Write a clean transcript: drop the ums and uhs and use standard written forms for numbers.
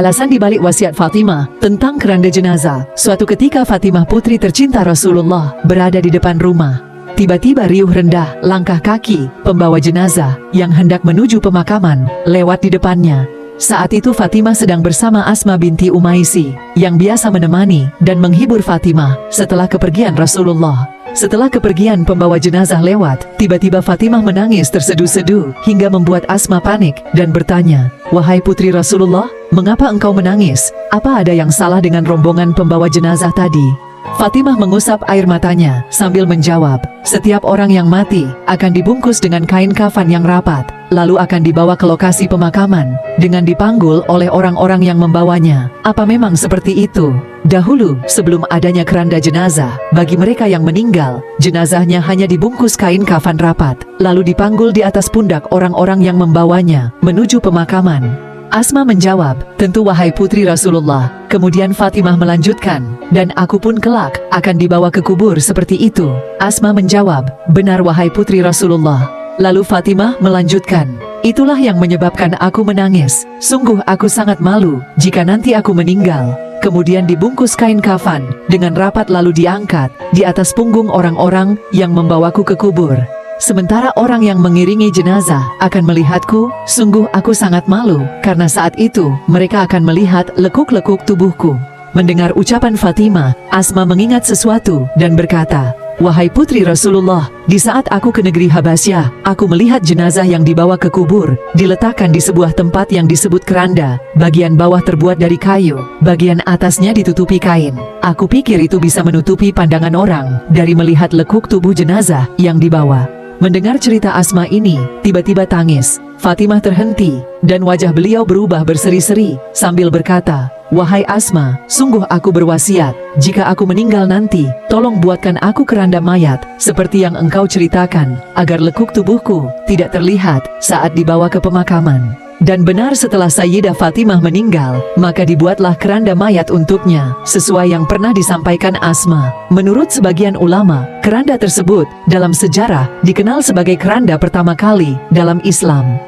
Alasan dibalik wasiat Fatimah tentang keranda jenazah. Suatu ketika Fatimah putri tercinta Rasulullah berada di depan rumah. Tiba-tiba riuh rendah langkah kaki pembawa jenazah yang hendak menuju pemakaman lewat di depannya. Saat itu Fatimah sedang bersama Asma binti Umaisi yang biasa menemani dan menghibur Fatimah setelah kepergian Rasulullah. Setelah kepergian pembawa jenazah lewat, tiba-tiba Fatimah menangis terseduh-seduh hingga membuat Asma panik dan bertanya, "Wahai putri Rasulullah, mengapa engkau menangis? Apa ada yang salah dengan rombongan pembawa jenazah tadi?" Fatimah mengusap air matanya sambil menjawab, "Setiap orang yang mati akan dibungkus dengan kain kafan yang rapat, lalu akan dibawa ke lokasi pemakaman dengan dipanggul oleh orang-orang yang membawanya. Apa memang seperti itu? Dahulu, sebelum adanya keranda jenazah, bagi mereka yang meninggal, jenazahnya hanya dibungkus kain kafan rapat, lalu dipanggul di atas pundak orang-orang yang membawanya menuju pemakaman." Asma menjawab, "Tentu wahai putri Rasulullah." Kemudian Fatimah melanjutkan, "Dan aku pun kelak akan dibawa ke kubur seperti itu." Asma menjawab, "Benar wahai putri Rasulullah." Lalu Fatimah melanjutkan, "Itulah yang menyebabkan aku menangis. Sungguh aku sangat malu jika nanti aku meninggal." Kemudian dibungkus kain kafan dengan rapat lalu diangkat di atas punggung orang-orang yang membawaku ke kubur. Sementara orang yang mengiringi jenazah akan melihatku, sungguh aku sangat malu, karena saat itu mereka akan melihat lekuk-lekuk tubuhku. Mendengar ucapan Fatimah, Asma mengingat sesuatu dan berkata, "Wahai putri Rasulullah, di saat aku ke negeri Habasyah, aku melihat jenazah yang dibawa ke kubur, diletakkan di sebuah tempat yang disebut keranda. Bagian bawah terbuat dari kayu, bagian atasnya ditutupi kain. Aku pikir itu bisa menutupi pandangan orang dari melihat lekuk tubuh jenazah yang dibawa." Mendengar cerita Asma ini, tiba-tiba tangis. Fatimah terhenti, dan wajah beliau berubah berseri-seri, sambil berkata, "Wahai Asma, sungguh aku berwasiat, jika aku meninggal nanti, tolong buatkan aku keranda mayat, seperti yang engkau ceritakan, agar lekuk tubuhku tidak terlihat saat dibawa ke pemakaman." Dan benar setelah Sayyidah Fatimah meninggal, maka dibuatlah keranda mayat untuknya, sesuai yang pernah disampaikan Asma. Menurut sebagian ulama, keranda tersebut dalam sejarah dikenal sebagai keranda pertama kali dalam Islam.